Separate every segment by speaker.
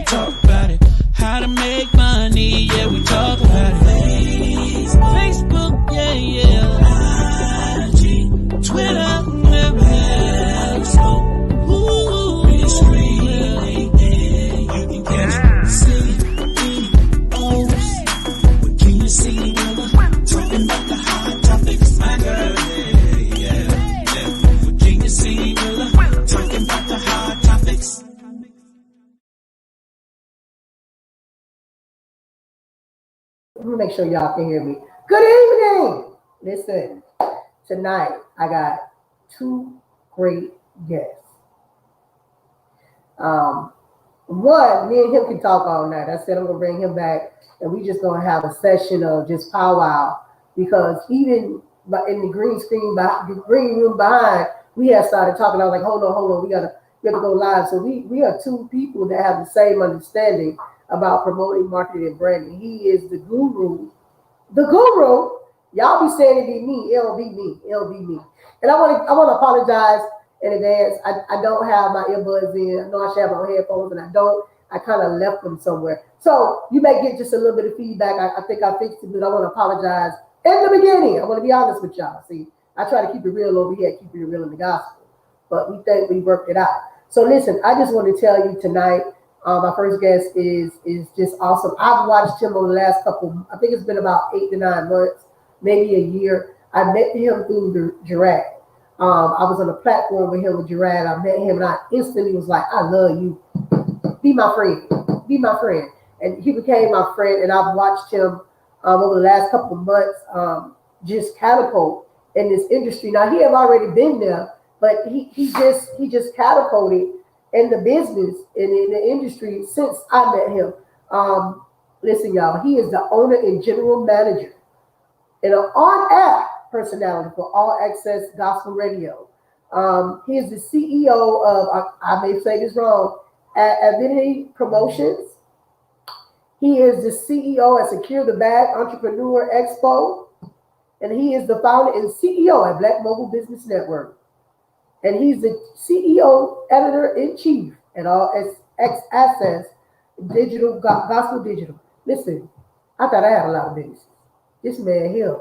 Speaker 1: talk about it. How to make money, yeah, we talk about it. Facebook, yeah, yeah. IG, Twitter, Periscope. Ooh, it's really there. You can catch CEOs. What can you see? Talking about the hot topics, my girl. Yeah. What can you see? Talking about the hot topics.
Speaker 2: Let me make sure y'all can hear me. Good evening. Listen, tonight I got two great guests. One, me and him can talk all night. I said I'm gonna bring him back, and we just gonna have a session of just powwow, because even in the the green room behind, we had started talking. I was like, hold on, we have to go live. So we are two people that have the same understanding about promoting, marketing, and branding. He is the guru. Y'all be saying it be me. It'll be me. And I want to apologize in advance. I don't have my earbuds in. I know I should have my headphones, and I don't. I kind of left them somewhere. So you may get just a little bit of feedback. I think I fixed it, but I want to apologize in the beginning. I want to be honest with y'all. See, I try to keep it real over here, keep it real in the gospel. But we think we worked it out. So listen, I just want to tell you tonight, my first guest is just awesome. I've watched him over the last couple, I think it's been about 8 to 9 months, maybe a year. I met him through the Gerard. I was on a platform with him with Gerard. I met him and I instantly was like, I love you. Be my friend. Be my friend. And he became my friend, and I've watched him over the last couple of months just catapult in this industry. Now he had already been there, but he just catapulted in the business and in the industry since I met him. Listen, y'all, he is the owner and general manager and an on-air personality for All Access Gospel Radio. He is the CEO of, I may say this wrong, Avidity Promotions. He is the CEO at Secure the Bag Entrepreneur Expo. And he is the founder and CEO at Black Mobile Business Network. And he's the CEO, editor-in-chief at All Access Digital, Gospel Digital. Listen, I thought I had a lot of business. This man here,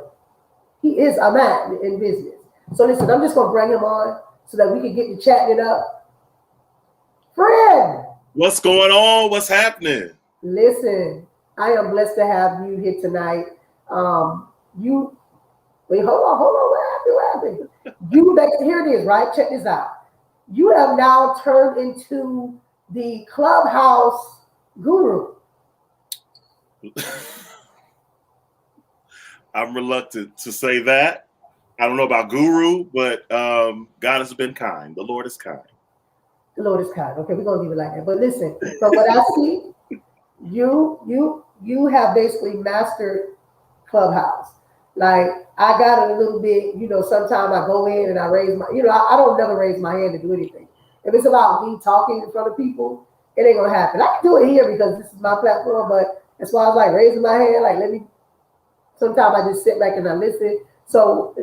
Speaker 2: he is a man in business. So listen, I'm just going to bring him on so that we can get to chatting it up. Friend!
Speaker 3: What's going on? What's happening?
Speaker 2: Listen, I am blessed to have you here tonight. Wait, hold on. What happened? Here it is, right? Check this out. You have now turned into the Clubhouse guru.
Speaker 3: I'm reluctant to say that. I don't know about guru, but God has been kind. The Lord is kind.
Speaker 2: The Lord is kind. Okay, we're gonna leave it like that. But listen, from what I see, you have basically mastered Clubhouse. Like, I got it a little bit, sometimes I go in and I raise my, I don't never raise my hand to do anything. If it's about me talking in front of people, it ain't gonna happen. I can do it here because this is my platform, but as far as like raising my hand, like sometimes I just sit back and I listen. So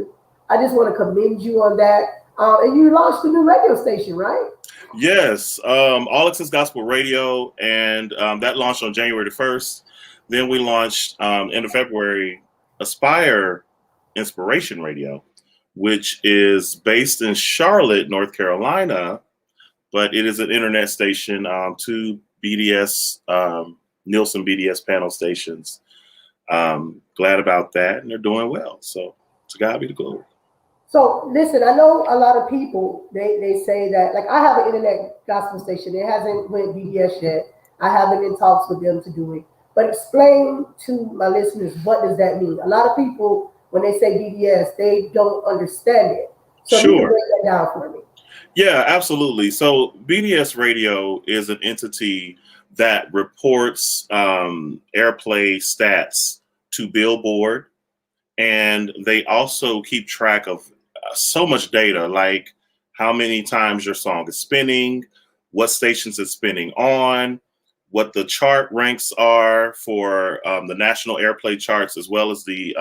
Speaker 2: I just want to commend you on that. And you launched a new radio station, right?
Speaker 3: Yes, All Access Gospel Radio, and that launched on January the 1st. Then we launched end of February Aspire Inspiration Radio, which is based in Charlotte, North Carolina, but it is an internet station, 2 BDS, Nielsen BDS panel stations. Glad about that, and they're doing well. So to God be the glory.
Speaker 2: So listen, I know a lot of people, they say that, like, I have an internet gospel station. It hasn't went BDS yet. I haven't been in talks with them to do it. But explain to my listeners, what does that mean? A lot of people, when they say BDS, they don't understand it. So
Speaker 3: sure.
Speaker 2: You can break that down for me.
Speaker 3: Yeah, absolutely. So BDS Radio is an entity that reports airplay stats to Billboard, and they also keep track of so much data, like how many times your song is spinning, what stations it's spinning on, what the chart ranks are for the national airplay charts, as well as the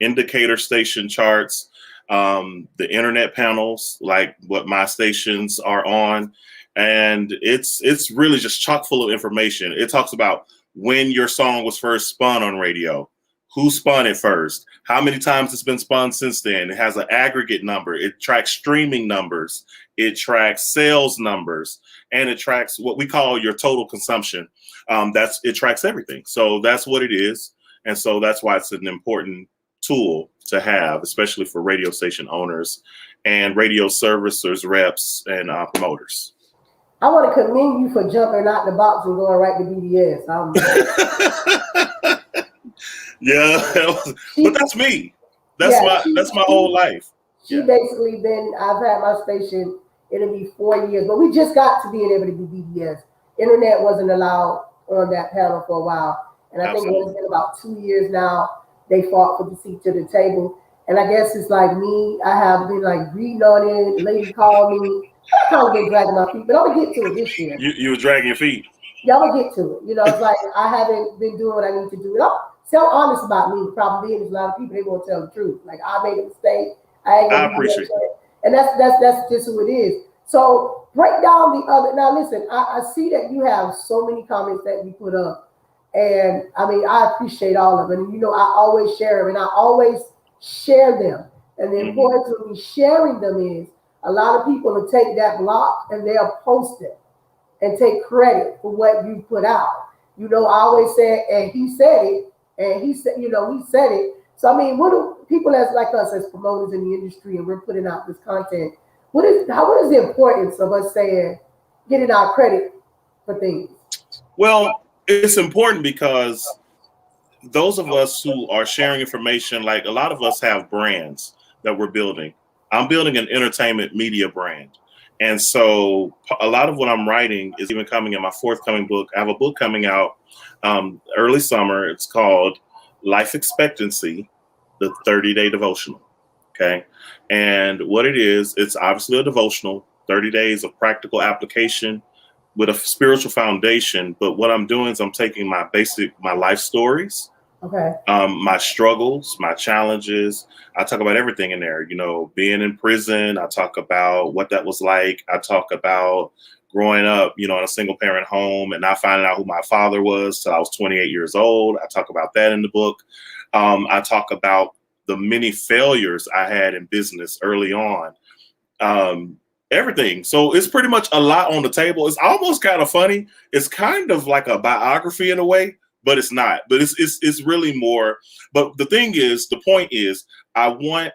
Speaker 3: indicator station charts, the internet panels, like what my stations are on, and it's really just chock full of information. It talks about when your song was first spun on radio, who spun it first, how many times it's been spun since then. It has an aggregate number. It tracks streaming numbers. It tracks sales numbers, and it tracks what we call your total consumption. It tracks everything. So that's what it is. And so that's why it's an important tool to have, especially for radio station owners and radio servicers, reps, and promoters.
Speaker 2: I want to commend you for jumping out the box and going right to BDS.
Speaker 3: Yeah, but that's me. That's my whole life.
Speaker 2: She basically I've had my station, it'll be 4 years, but we just got to being able to do BDS. Internet wasn't allowed on that panel for a while. And I think it's been about 2 years now, they fought for the seat to the table. And I guess it's like me, I have been like reading on it. The lady called me. I kind of been dragging my feet, but I'm gonna get to it this year.
Speaker 3: You were dragging your feet.
Speaker 2: Yeah, I'm gonna get to it. You know, it's like I haven't been doing what I need to do. And I'm so honest about me. The problem being is a lot of people, they won't tell the truth. Like, I made a mistake. I appreciate it. And that's just who it is. So break down the other. Now listen, I see that you have so many comments that you put up. And I mean, I appreciate all of them. And you know, I always share them, and I always share them. And the importance of me sharing them is a lot of people will take that block and they'll post it and take credit for what you put out. You know, I always say, and he said it, and he said, you know, he said it. So I mean, what do people as like us as promoters in the industry, and we're putting out this content, what is the importance of us saying, getting our credit for things?
Speaker 3: Well, it's important because those of us who are sharing information, like a lot of us have brands that we're building. I'm building an entertainment media brand. And so a lot of what I'm writing is even coming in my forthcoming book. I have a book coming out early summer. It's called Life Expectancy, the 30-day devotional. Okay. And what it is, it's obviously a devotional, 30 days of practical application with a spiritual foundation. But what I'm doing is I'm taking my life stories, my struggles, my challenges. I talk about everything in there, you know, being in prison. I talk about what that was like. I talk about growing up, you know, in a single parent home and not finding out who my father was till I was 28 years old. I talk about that in the book. I talk about the many failures I had in business early on. Everything. So it's pretty much a lot on the table. It's almost kind of funny. It's kind of like a biography in a way, but it's not. But it's really more. But the thing is, the point is, I want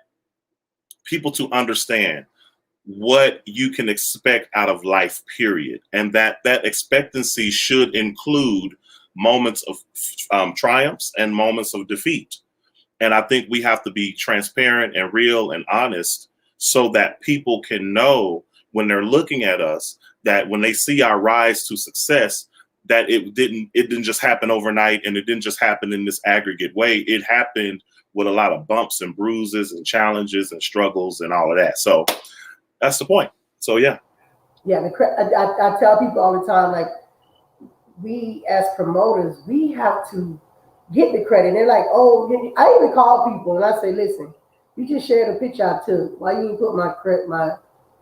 Speaker 3: people to understand what you can expect out of life, period. And that expectancy should include moments of triumphs and moments of defeat. And I think we have to be transparent and real and honest so that people can know when they're looking at us, that when they see our rise to success, that it didn't just happen overnight, and it didn't just happen in this aggregate way. It happened with a lot of bumps and bruises and challenges and struggles and all of that. So that's the point. So yeah.
Speaker 2: Yeah, I tell people all the time, like, we as promoters, we have to get the credit. They're like, oh, I even call people and I say, listen, you just shared a picture I took. Why you didn't put my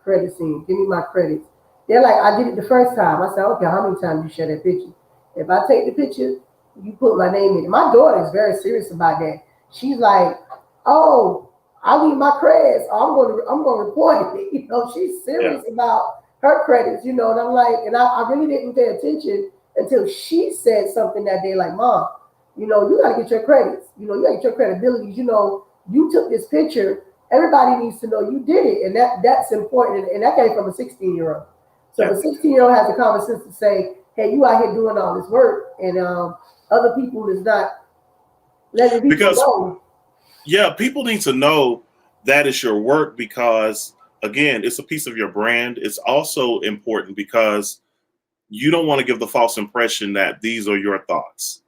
Speaker 2: credits in? Give me my credits. They're like, I did it the first time. I said, okay, how many times you share that picture? If I take the picture, you put my name in it. My daughter is very serious about that. She's like, oh, I need my credits. I'm gonna report it. You know, she's serious about her credits, you know, and I'm like, and I really didn't pay attention until she said something that day, like, Mom, you know, you gotta get your credits. You know, you gotta get your credibility. You know, you took this picture. Everybody needs to know you did it. And that's important. And that came from a 16-year-old. So the 16-year-old has the common sense to say, hey, you out here doing all this work, and other people is not letting people know.
Speaker 3: Yeah, people need to know that it's your work because, again, it's a piece of your brand. It's also important because you don't want to give the false impression that these are your thoughts.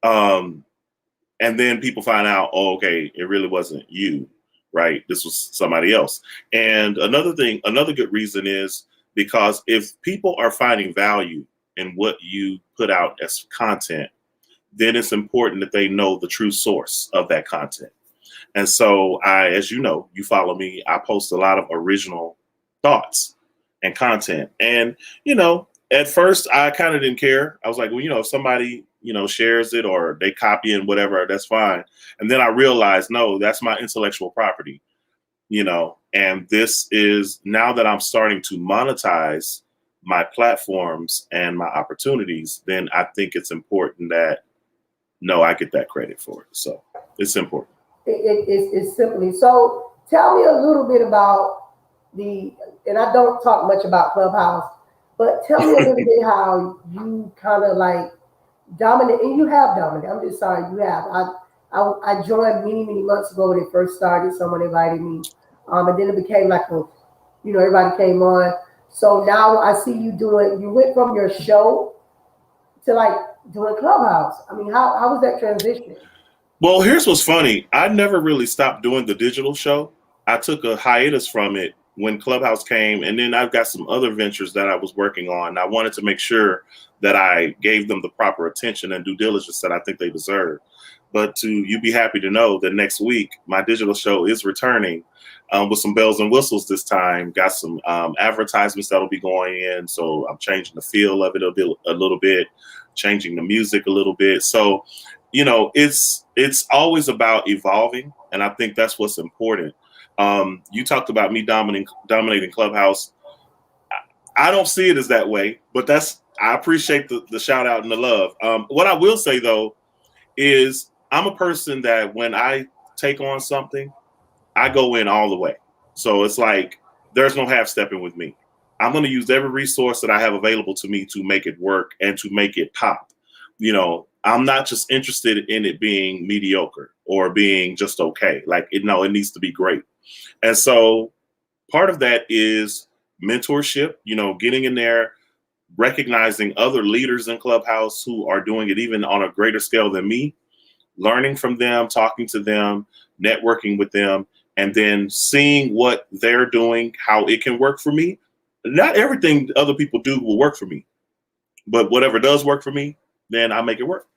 Speaker 3: And then people find out, oh, okay, it really wasn't you, right? This was somebody else. And another good reason is because if people are finding value in what you put out as content, then it's important that they know the true source of that content. And so as you know, you follow me, I post a lot of original thoughts. and content. And, you know, at first I kind of didn't care. I was like, well, you know, if somebody, you know, shares it or they copy it and whatever, that's fine. And then I realized, no, that's my intellectual property, you know, and this is now that I'm starting to monetize my platforms and my opportunities, then I think it's important that, no, I get that credit for it. So it's important.
Speaker 2: It's simply. So tell me a little bit about and I don't talk much about Clubhouse, but tell me a little bit how you kind of like dominate, and you have dominated. I'm just sorry, you have. I joined many months ago when it first started. Someone invited me, and then it became like a, you know, everybody came on. So now I see you doing. You went from your show to like doing Clubhouse. I mean, how was that transition?
Speaker 3: Well, here's what's funny. I never really stopped doing the digital show. I took a hiatus from it when Clubhouse came, and then I've got some other ventures that I was working on. I wanted to make sure that I gave them the proper attention and due diligence that I think they deserve. But you'd be happy to know that next week, my digital show is returning with some bells and whistles this time. Got some advertisements that'll be going in. So I'm changing the feel of it a little bit, changing the music a little bit. So, you know, it's always about evolving. And I think that's what's important. You talked about me dominating Clubhouse. I don't see it as that way, but I appreciate the shout out and the love. What I will say though, is I'm a person that when I take on something, I go in all the way. So it's like, there's no half stepping with me. I'm going to use every resource that I have available to me to make it work and to make it pop. You know, I'm not just interested in it being mediocre or being just okay. Like, it needs to be great. And so part of that is mentorship, you know, getting in there, recognizing other leaders in Clubhouse who are doing it even on a greater scale than me, learning from them, talking to them, networking with them, and then seeing what they're doing, how it can work for me. Not everything other people do will work for me, but whatever does work for me, then I make it work.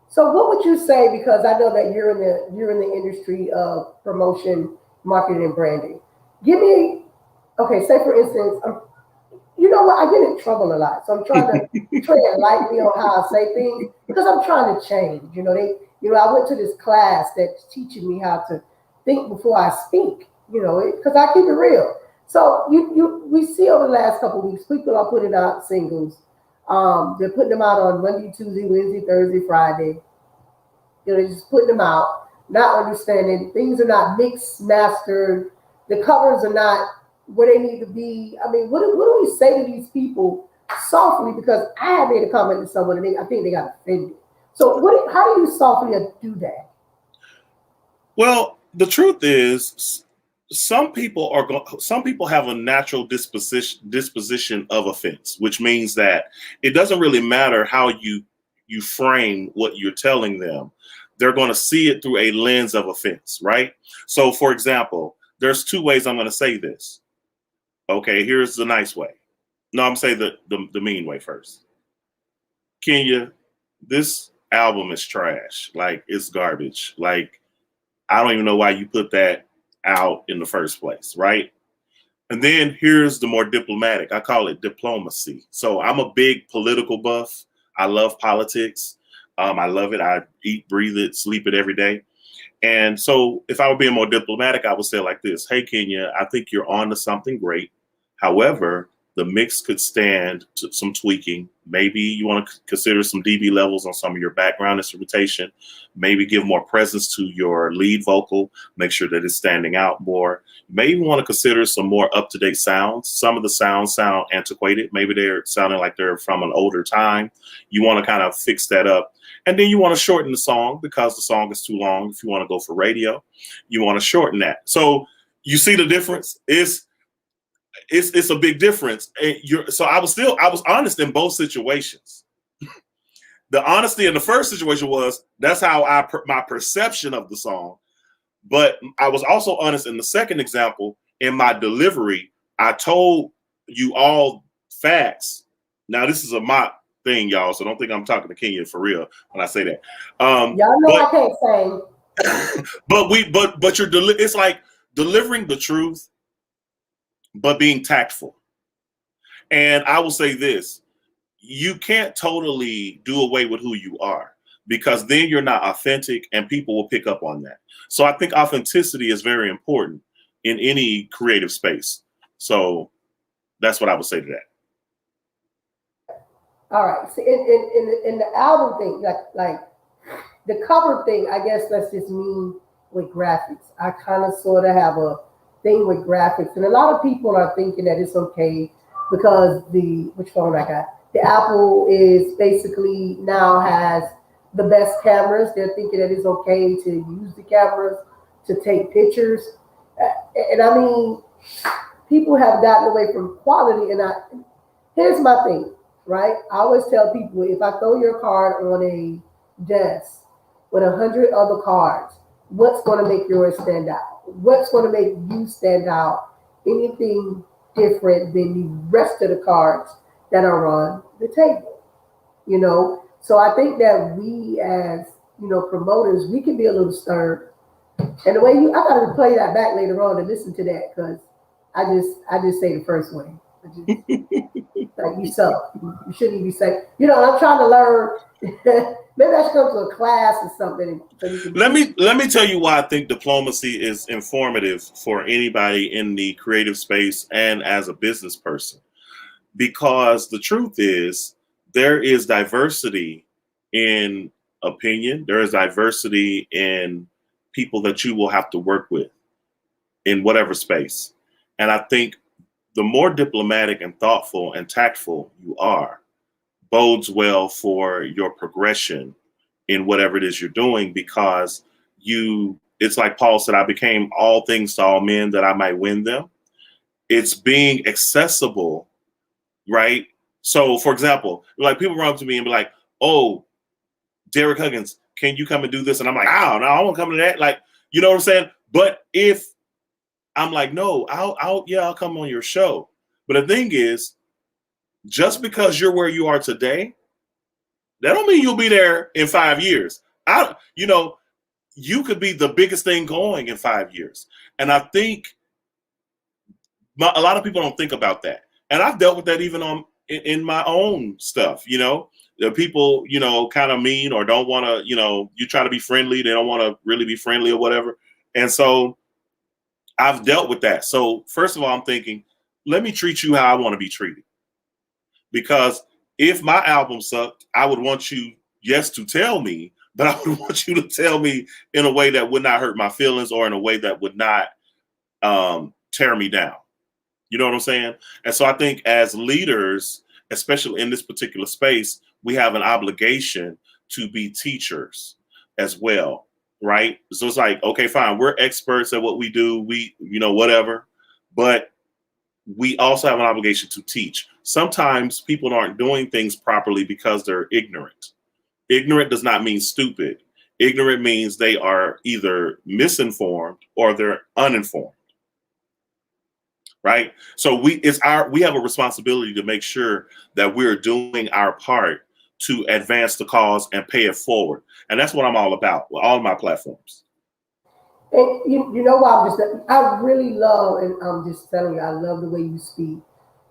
Speaker 2: So what would you say, because I know that you're in the industry of promotion, marketing, and branding. Give me, okay, say for instance, you know what, I get in trouble a lot. So I'm trying to tread lightly on how I say things because I'm trying to change. You know, I went to this class that's teaching me how to think before I speak, you know, because I keep it real. So we see over the last couple of weeks, people are putting out singles. They're putting them out on Monday, Tuesday, Wednesday, Thursday, Friday. You know, they're just putting them out, not understanding things are not mixed, mastered. The covers are not where they need to be. I mean, what do we say to these people softly? Because I had made a comment to someone and I think they got offended. So how do you softly do that?
Speaker 3: Well, the truth is, some people have a natural disposition of offense, which means that it doesn't really matter how you frame what you're telling them. They're going to see it through a lens of offense, right? So, for example, there's two ways I'm going to say this. Okay, here's the nice way. No, I'm saying the mean way first. Kenya, this album is trash. Like, it's garbage. Like, I don't even know why you put that out in the first place, right? And then here's the more diplomatic. I call it diplomacy. So I'm a big political buff. I love politics. I love it. I eat, breathe it, sleep it every day. And so if I were being more diplomatic, I would say like this: hey, Kenya, I think you're on to something great. However, the mix could stand some tweaking. Maybe you want to consider some dB levels on some of your background instrumentation. Maybe give more presence to your lead vocal. Make sure that it's standing out more. Maybe want to consider some more up-to-date sounds. Some of the sounds sound antiquated. Maybe they're sounding like they're from an older time. You want to kind of fix that up. And then you want to shorten the song because the song is too long. If you want to go for radio, you want to shorten that. So you see the difference? It's a big difference. So I was honest in both situations. The honesty in the first situation was that's how my perception of the song. But I was also honest in the second example. In my delivery, I told you all facts. Now this is a mock thing, y'all. So don't think I'm talking to Kenya for real when I say that.
Speaker 2: Y'all know I can't say.
Speaker 3: But it's like delivering the truth, but being tactful. And I will say this, you can't totally do away with who you are, because then you're not authentic and people will pick up on that. So I think authenticity is very important in any creative space. So that's what I would say to that.
Speaker 2: All right. So in the album thing, like the cover thing, I guess that's just me with graphics. I kind of sort of have a thing with graphics, and a lot of people are thinking that it's okay because which phone I got, the Apple is basically now has the best cameras. They're thinking that it's okay to use the cameras to take pictures, and I mean, people have gotten away from quality. And here's my thing, right? I always tell people, if I throw your card on a desk with 100 other cards, what's going to make yours stand out? What's going to make you stand out? Anything different than the rest of the cards that are on the table, you know? So I think that we as, promoters, we can be a little stern. And the way I got to play that back later on and listen to that, because I just say the first one. Like, you suck. You shouldn't even be saying. I'm trying to learn. Maybe I should go to a class or something. So you can
Speaker 3: Let me tell you why I think diplomacy is informative for anybody in the creative space and as a business person. Because the truth is, there is diversity in opinion. There is diversity in people that you will have to work with in whatever space. And I think the more diplomatic and thoughtful and tactful you are, bodes well for your progression in whatever it is you're doing, because it's like Paul said, I became all things to all men that I might win them. It's being accessible, right? So for example, like, people run up to me and be like, oh, Derrick Huggins, can you come and do this? And I'm like, oh, no, I won't come to that. Like, you know what I'm saying? But if I'm like, no, I'll come on your show. But the thing is, just because you're where you are today, that don't mean you'll be there in 5 years. You could be the biggest thing going in 5 years. And I think a lot of people don't think about that. And I've dealt with that even in my own stuff. The people, kind of mean or don't want to, you try to be friendly. They don't want to really be friendly or whatever. And so I've dealt with that. So first of all, I'm thinking, let me treat you how I want to be treated. Because if my album sucked, I would want you, yes, to tell me, but I would want you to tell me in a way that would not hurt my feelings, or in a way that would not tear me down. You know what I'm saying? And so I think as leaders, especially in this particular space, we have an obligation to be teachers as well, right? So it's like, okay, fine, we're experts at what we do, whatever, but we also have an obligation to teach. Sometimes people aren't doing things properly because they're ignorant. Ignorant does not mean stupid. Ignorant means they are either misinformed or they're uninformed. Right? So we have a responsibility to make sure that we're doing our part to advance the cause and pay it forward. And that's what I'm all about with all of my platforms.
Speaker 2: And you know what? I really love, and I'm just telling you, I love the way you speak.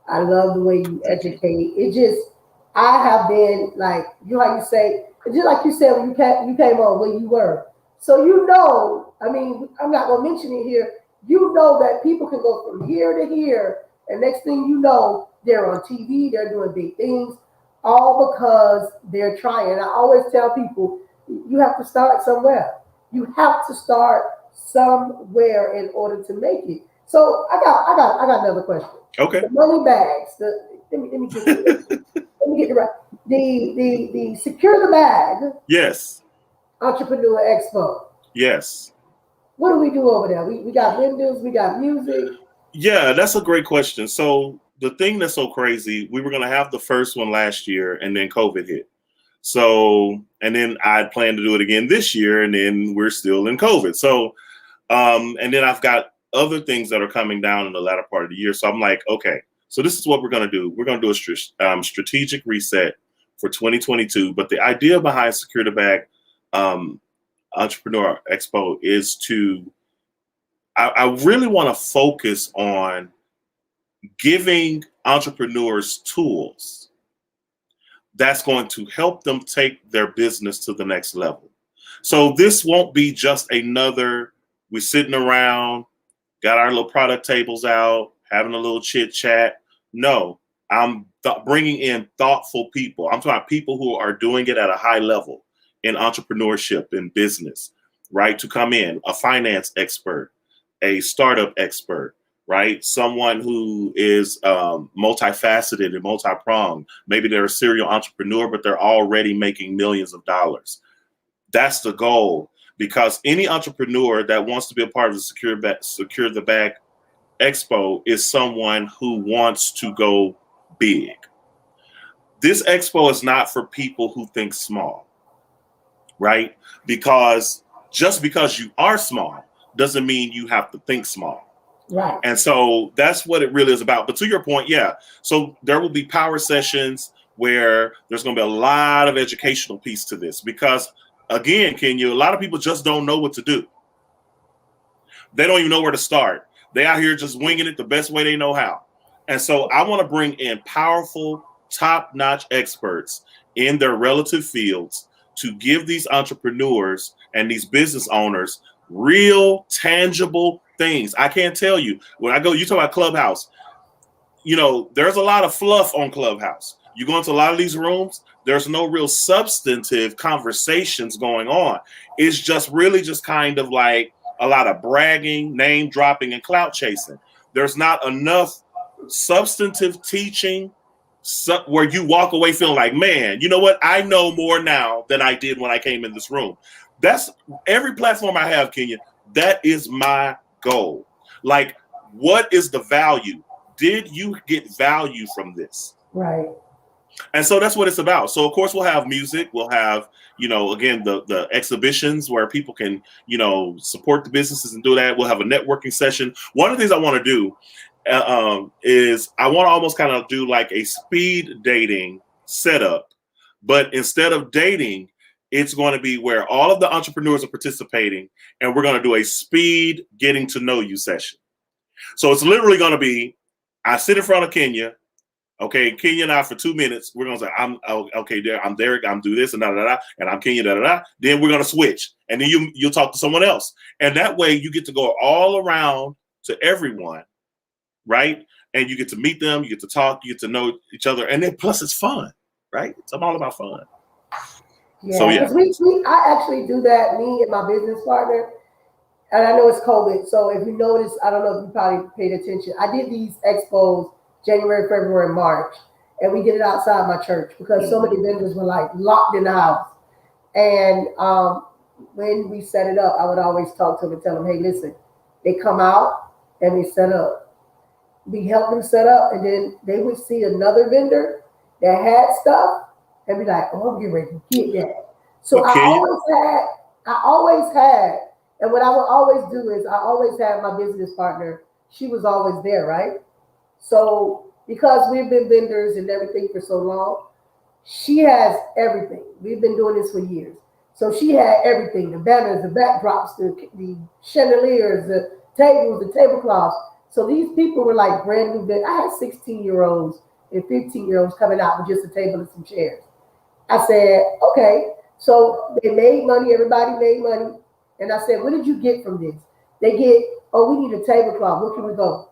Speaker 2: I love the way you educate. I have been like, how you say, just like you said when you came on, where you were. So I mean, I'm not gonna mention it here. That people can go from here to here, and next thing you know, they're on TV, they're doing big things, all because they're trying. And I always tell people, you have to start somewhere. You have to start somewhere in order to make it. So I got another question.
Speaker 3: Okay.
Speaker 2: The money bags. Let me get it right. The Secure the Bag.
Speaker 3: Yes.
Speaker 2: Entrepreneur Expo.
Speaker 3: Yes.
Speaker 2: What do we do over there? We got vendors, we got music.
Speaker 3: Yeah, that's a great question. So the thing that's so crazy, we were going to have the first one last year, and then COVID hit. So, and then I plan to do it again this year, and then we're still in COVID. So, and then I've got other things that are coming down in the latter part of the year. So I'm like, okay, so this is what we're going to do. We're going to do a strategic reset for 2022. But the idea behind Secure the Bag Entrepreneur Expo is I really want to focus on giving entrepreneurs tools that's going to help them take their business to the next level. So this won't be just another, we're sitting around, got our little product tables out, having a little chit chat. No, I'm bringing in thoughtful people. I'm talking about people who are doing it at a high level in entrepreneurship and business, right? To come in, a finance expert, a startup expert, right? Someone who is multifaceted and multi-pronged. Maybe they're a serial entrepreneur, but they're already making millions of dollars. That's the goal, because any entrepreneur that wants to be a part of the Secure the Bag Expo is someone who wants to go big. This expo is not for people who think small, right? Because just because you are small doesn't mean you have to think small.
Speaker 2: Right.
Speaker 3: And so that's what it really is about. But to your point, yeah. So there will be power sessions where there's going to be a lot of educational piece to this, because again, Kenya, a lot of people just don't know what to do. They don't even know where to start. They out here just winging it the best way they know how. And so I want to bring in powerful, top-notch experts in their relative fields to give these entrepreneurs and these business owners real, tangible things. I can't tell you, when I go, you talk about Clubhouse, you know, there's a lot of fluff on Clubhouse. You go into a lot of these rooms, there's no real substantive conversations going on. It's just really just kind of like a lot of bragging, name dropping, and clout chasing. There's not enough substantive teaching where you walk away feeling like, man, you know what? I know more now than I did when I came in this room. That's every platform I have, Kenya. That is my goal. Like, what is the value? Did you get value from this?
Speaker 2: Right.
Speaker 3: And so that's what it's about. So of course we'll have music. We'll have, you know, again, the exhibitions where people can, you know, support the businesses and do that. We'll have a networking session. One of the things I want to do is I want to almost kind of do like a speed dating setup, but instead of dating, it's going to be where all of the entrepreneurs are participating, and we're going to do a speed getting to know you session. So it's literally going to be, I sit in front of Kenya. Okay, Kenya and I for 2 minutes, we're gonna say, I'm Derrick, I'm do this and da-da-da, and I'm Kenya, da-da-da. Then we're gonna switch, and then you'll talk to someone else. And that way you get to go all around to everyone, right? And you get to meet them, you get to talk, you get to know each other, and then plus it's fun, right? I'm all about fun.
Speaker 2: Yeah,
Speaker 3: so yeah.
Speaker 2: I actually do that, me and my business partner, and I know it's COVID, so if you notice, I don't know if you probably paid attention, I did these expos January, February, March, and we did it outside my church because so many vendors were like locked in the house. And when we set it up, I would always talk to them and tell them, hey, listen, they come out and they set up. We help them set up, and then they would see another vendor that had stuff and be like, oh, I'm getting ready to get that. So okay. I always had, and what I would always do is I always had my business partner, she was always there, right? So because we've been vendors and everything for so long, she has everything. We've been doing this for years. So she had everything, the banners, the backdrops, the chandeliers, the tables, the tablecloths. So these people were like brand new. I had 16-year-olds and 15-year-olds coming out with just a table and some chairs. I said, okay. So they made money. Everybody made money. And I said, what did you get from this? They get, oh, we need a tablecloth. Where can we go?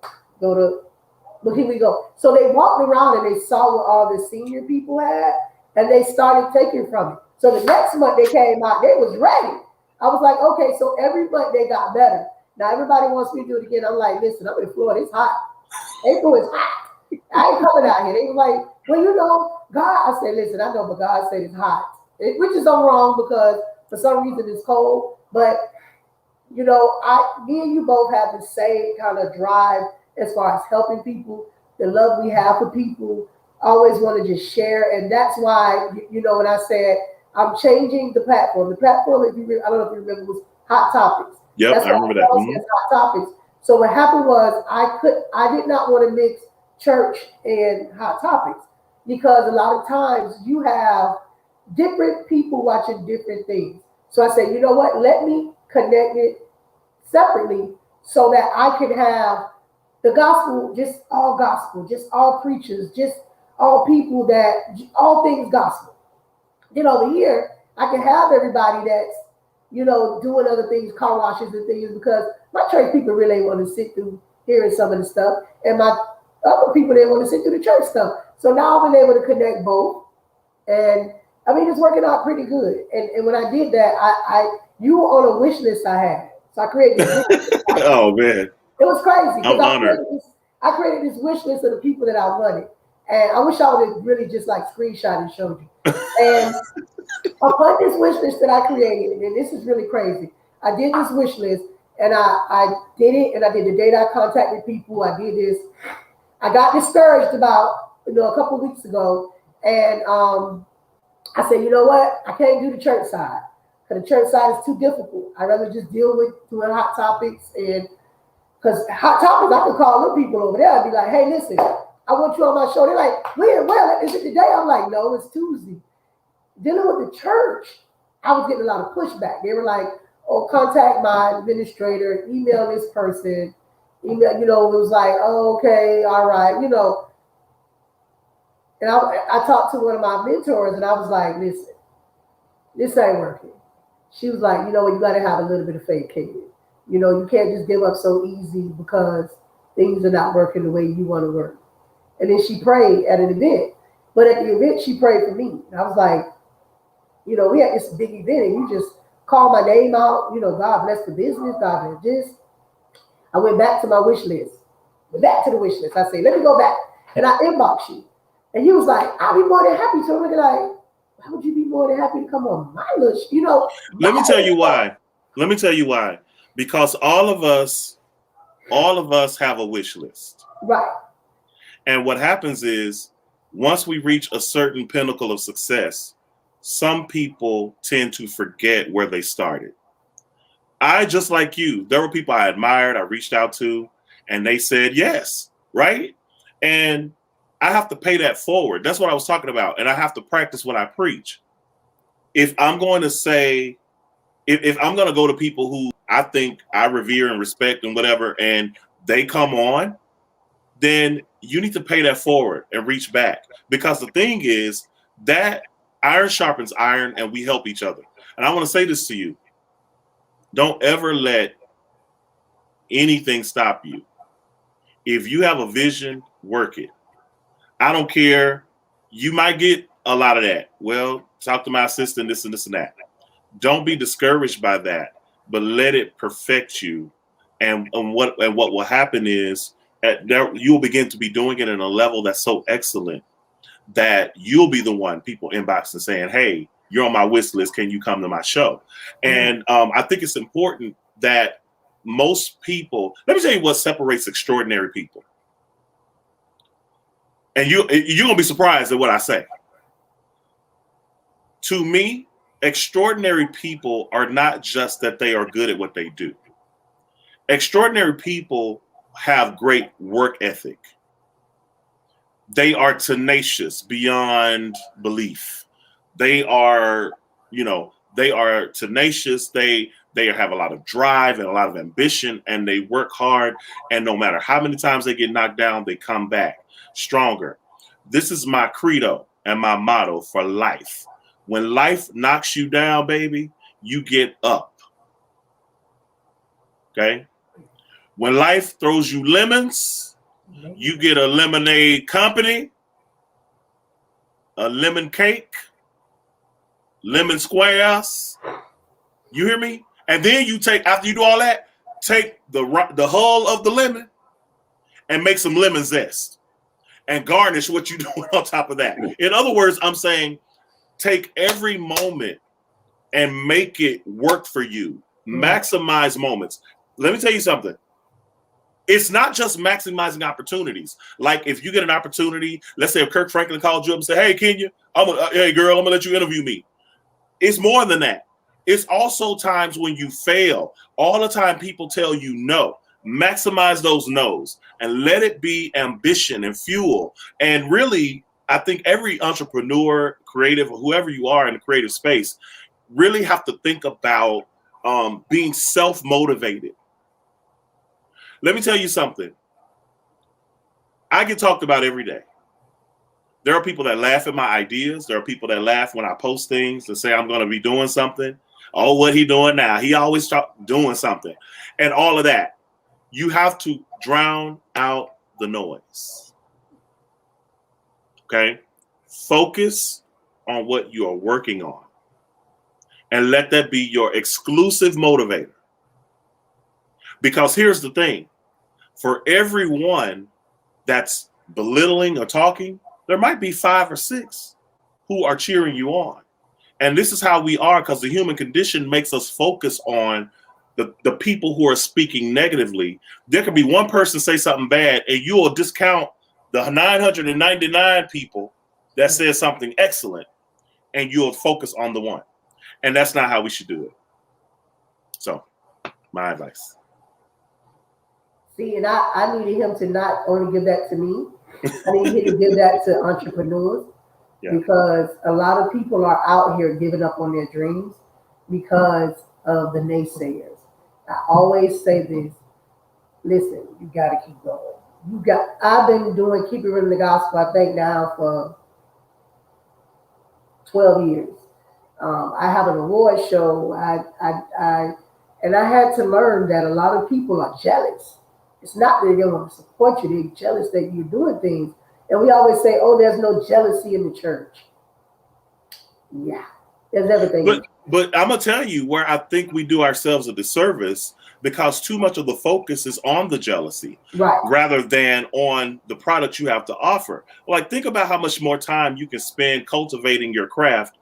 Speaker 2: But here we go. So they walked around and they saw what all the senior people had, and they started taking from it. So the next month they came out, they was ready. I was like, okay, so every month they got better. Now everybody wants me to do it again. I'm like, listen, I'm in Florida, it's hot. April is hot. I ain't coming out here. They were like, well, you know, God, I said, listen, I know, but God said it's hot. Which is I'm wrong because for some reason it's cold. But, you know, me and you both have the same kind of drive as far as helping people, the love we have for people, always want to just share. And that's why, you know, when I said I'm changing the platform, I don't know if you remember, was Hot Topics.
Speaker 3: Yep, I remember that.
Speaker 2: Hot Topics. So what happened was I did not want to mix church and Hot Topics because a lot of times you have different people watching different things. So I said, you know what, let me connect it separately so that I can have the gospel, just all preachers, just all people that, all things gospel. Then over here, I can have everybody that's, doing other things, car washes and things, because my church people really ain't want to sit through hearing some of the stuff, and my other people didn't want to sit through the church stuff. So now I've been able to connect both, and I mean it's working out pretty good. And when I did that, you were on a wish list I had, so I created this wish list.
Speaker 3: Oh man,
Speaker 2: it was crazy
Speaker 3: I'm
Speaker 2: because
Speaker 3: honored.
Speaker 2: I created this wish list of the people that I wanted, and I wish I would have really just like screenshot and showed you. And upon this wish list that I created, and this is really crazy, I did this wish list, and I did it, and I did the date I contacted people. I did this. I got discouraged about a couple of weeks ago, and I said, you know what? I can't do the church side because the church side is too difficult. I'd rather just deal with doing hot topics, and because hot topics, I could call little people over there and be like, hey, listen, I want you on my show. They're like, well, is it today? I'm like, no, it's Tuesday. Dealing with the church, I was getting a lot of pushback. They were like, oh, contact my administrator, email this person, email, it was like, oh, okay, all right, And I talked to one of my mentors, and I was like, listen, this ain't working. She was like, you got to have a little bit of faith, kid. You can't just give up so easy because things are not working the way you want to work. And then she prayed at an event. But at the event, she prayed for me. And I was like, we had this big event, and you just call my name out. God bless the business. God bless this. I went back to my wish list. Back to the wish list. I said, let me go back. And I inboxed you. And you was like, I'll be more than happy. So I'm looking like, why would you be more than happy to come on my list?
Speaker 3: Let me tell you why. Because all of us have a wish list.
Speaker 2: Right. And
Speaker 3: what happens is once we reach a certain pinnacle of success, some people tend to forget where they started. I, just like you, there were people I admired, I reached out to, and they said yes, right? And I have to pay that forward. That's what I was talking about. And I have to practice what I preach. If I'm going to say, if I'm going to go to people who I think I revere and respect and whatever, and they come on, then you need to pay that forward and reach back. Because the thing is that iron sharpens iron, and we help each other. And I want to say this to you. Don't ever let anything stop you. If you have a vision, work it. I don't care. You might get a lot of that. Well, talk to my assistant, this and this and that. Don't be discouraged by that, but let it perfect you. And what will happen is you'll begin to be doing it in a level that's so excellent that you'll be the one people inbox and saying, hey, you're on my wish list. Can you come to my show? And I think it's important that most people, let me tell you what separates extraordinary people. And you're going to be surprised at what I say. To me, extraordinary people are not just that they are good at what they do. Extraordinary people have great work ethic. They are tenacious beyond belief. They are tenacious. They have a lot of drive and a lot of ambition, and they work hard. And no matter how many times they get knocked down, they come back stronger. This is my credo and my motto for life. When life knocks you down, baby, you get up. Okay? When life throws you lemons, you get a lemonade company, a lemon cake, lemon squares. You hear me? And then you take, after you do all that, take the hull of the lemon and make some lemon zest and garnish what you're doing on top of that. In other words, I'm saying take every moment and make it work for you. Maximize moments. Let me tell you something. It's not just maximizing opportunities. Like if you get an opportunity, let's say if Kirk Franklin called you up and said, hey, Kenya, hey, girl, I'm going to let you interview me. It's more than that. It's also times when you fail. All the time people tell you no. Maximize those no's and let it be ambition and fuel. And really, I think every entrepreneur, creative, or whoever you are in the creative space, really have to think about being self-motivated. Let me tell you something. I get talked about every day. There are people that laugh at my ideas. There are people that laugh when I post things and say I'm going to be doing something. Oh, what he doing now? He always doing something. And all of that. You have to drown out the noise. Okay? Focus on what you are working on. And let that be your exclusive motivator. Because here's the thing. For everyone that's belittling or talking, there might be 5 or 6 who are cheering you on. And this is how we are, because the human condition makes us focus on the people who are speaking negatively. There could be one person say something bad, and you will discount the 999 people that said something excellent, and you'll focus on the one. And that's not how we should do it. So, my advice.
Speaker 2: See, and I needed him to not only give that to me, I needed him to give that to entrepreneurs, because a lot of people are out here giving up on their dreams because of the naysayers. I always say this, listen, you got to keep going. I've been doing Keep It Real in the Gospel, I think now for 12 years. I have an award show. And I had to learn that a lot of people are jealous. It's not that they want to support you, they're jealous that you're doing things. And we always say, oh, there's no jealousy in the church. Yeah, there's everything.
Speaker 3: But I'm going to tell you where I think we do ourselves a disservice, because too much of the focus is on the jealousy,
Speaker 2: right,
Speaker 3: rather than on the product you have to offer. Like, think about how much more time you can spend cultivating your craft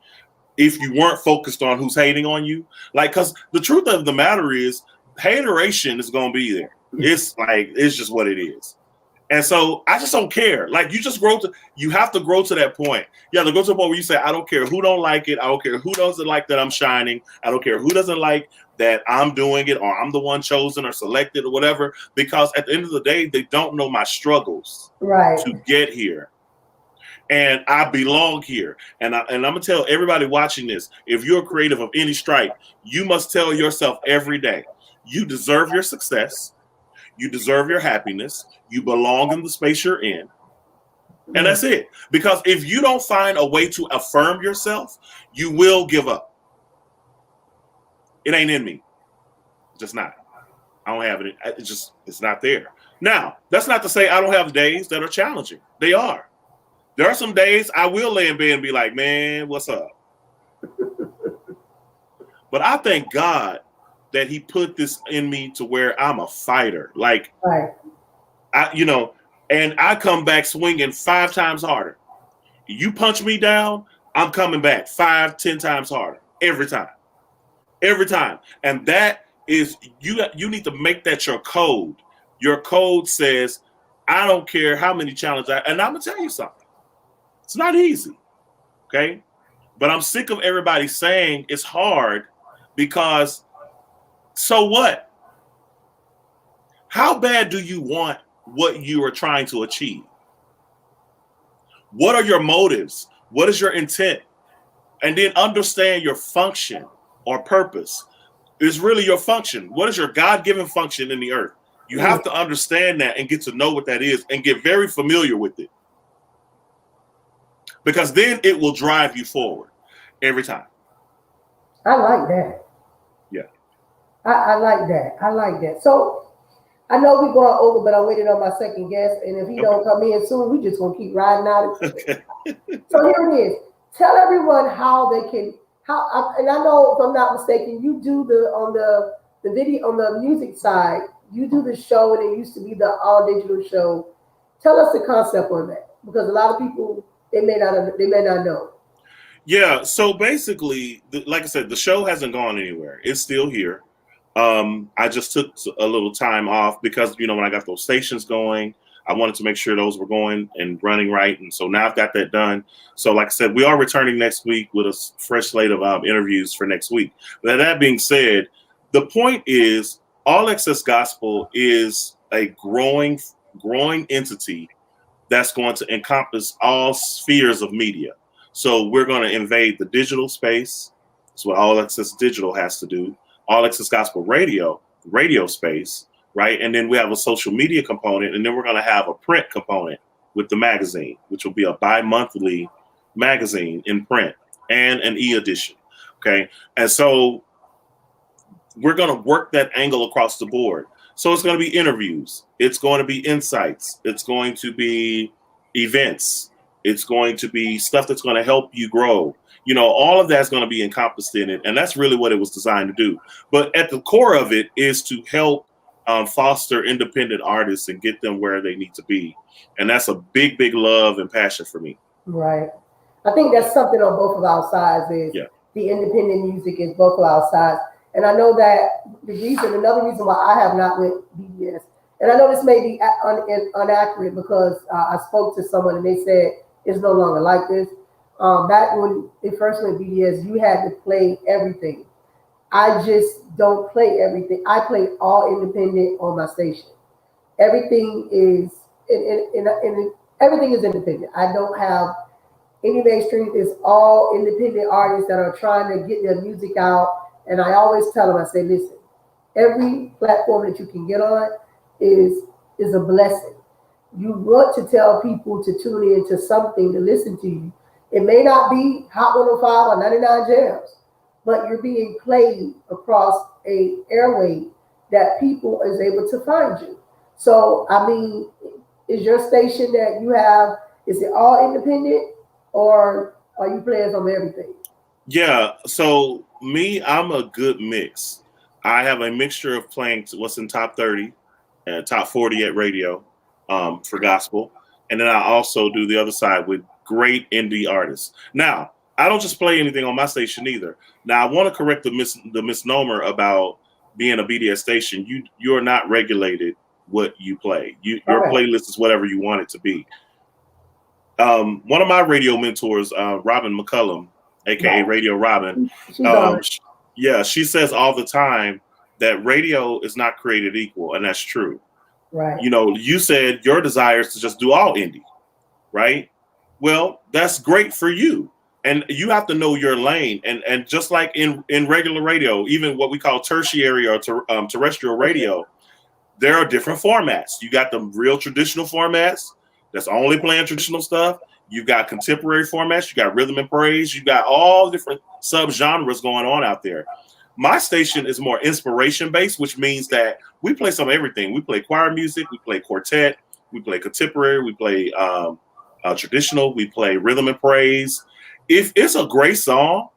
Speaker 3: if you weren't focused on who's hating on you. Like, because the truth of the matter is, hateration is going to be there. It's like, it's just what it is. And so I just don't care. Like, you have to grow to that point. You have to go to the point where you say, I don't care who don't like it. I don't care who doesn't like that I'm shining. I don't care who doesn't like that I'm doing it, or I'm the one chosen or selected or whatever, because at the end of the day, they don't know my struggles to get here. And I belong here. And I'm going to tell everybody watching this, if you're a creative of any stripe, you must tell yourself every day, you deserve your success. You deserve your happiness. You belong in the space you're in. And that's it. Because if you don't find a way to affirm yourself, you will give up. It ain't in me. Just not. I don't have it. It's not there. Now, that's not to say I don't have days that are challenging. They are. There are some days I will lay in bed and be like, man, what's up? But I thank God that he put this in me to where I'm a fighter. Like, and I come back swinging 5 times harder. You punch me down, I'm coming back 5, 10 times harder every time. Every time. And that is, you need to make that your code. Your code says, I don't care how many challenges and I'm going to tell you something. It's not easy. Okay. But I'm sick of everybody saying it's hard, because so what? How bad do you want what you are trying to achieve? What are your motives? What is your intent? And then understand your function or purpose. Is really your function. What is your God-given function in the earth? You have to understand that and get to know what that is and get very familiar with it. Because then it will drive you forward every time.
Speaker 2: I like that.
Speaker 3: Yeah.
Speaker 2: I like that. I like that. So I know we're going over, but I'm waiting on my second guest. And if he don't come in soon, we just going to keep riding out. Okay. So here it is. Tell everyone how they can, and I know if I'm not mistaken, you do on the video, on the music side, you do the show, and it used to be the all digital show. Tell us the concept on that, because a lot of people, they may not know.
Speaker 3: Yeah. So basically, like I said, the show hasn't gone anywhere. It's still here. I just took a little time off because, when I got those stations going, I wanted to make sure those were going and running right. And so now I've got that done. So like I said, we are returning next week with a fresh slate of interviews for next week. But that being said, the point is, All Access Gospel is a growing entity that's going to encompass all spheres of media. So we're going to invade the digital space. That's what All Access Digital has to do. All Access Gospel radio space. right? And then we have a social media component, and then we're going to have a print component with the magazine, which will be a bi-monthly magazine in print and an e-edition. Okay. And so we're going to work that angle across the board. So it's going to be interviews. It's going to be insights. It's going to be events. It's going to be stuff that's going to help you grow. You know, all of that's going to be encompassed in it. And that's really what it was designed to do. But at the core of it is to help foster independent artists and get them where they need to be. And that's a big, big love and passion for me.
Speaker 2: Right. I think that's something on both of our sides is the independent music is both of our sides. And I know that another reason why I have not went BDS, and I know this may be inaccurate because I spoke to someone and they said it's no longer like this. Back when it first went BDS, you had to play everything. I just don't play everything. I play all independent on my station. Everything is everything is independent. I don't have any mainstream. It's all independent artists that are trying to get their music out. And I always tell them, I say, listen, every platform that you can get on is a blessing. You want to tell people to tune in to something to listen to you. It may not be Hot 105 or 99 Jams, but you're being played across a airway that people is able to find you. So, I mean, is your station that you have, is it all independent or are you playing from everything?
Speaker 3: Yeah, so me, I'm a good mix. I have a mixture of playing what's in top 30 and top 40 at radio for gospel. And then I also do the other side with great indie artists. Now, I don't just play anything on my station either. Now, I want to correct the misnomer about being a BDS station. You're not regulated what you play. Your playlist is whatever you want it to be. One of my radio mentors, Robin McCullum, aka Radio Robin, she says all the time that radio is not created equal, and that's true.
Speaker 2: Right.
Speaker 3: You know, you said your desire is to just do all indie, right? Well, that's great for you. And you have to know your lane. And just like in regular radio, even what we call tertiary or terrestrial radio, there are different formats. You got the real traditional formats that's only playing traditional stuff. You got contemporary formats. You got rhythm and praise. You got all different subgenres going on out there. My station is more inspiration based, which means that we play some of everything. We play choir music. We play quartet. We play contemporary. We play traditional. We play rhythm and praise. If it's a great song,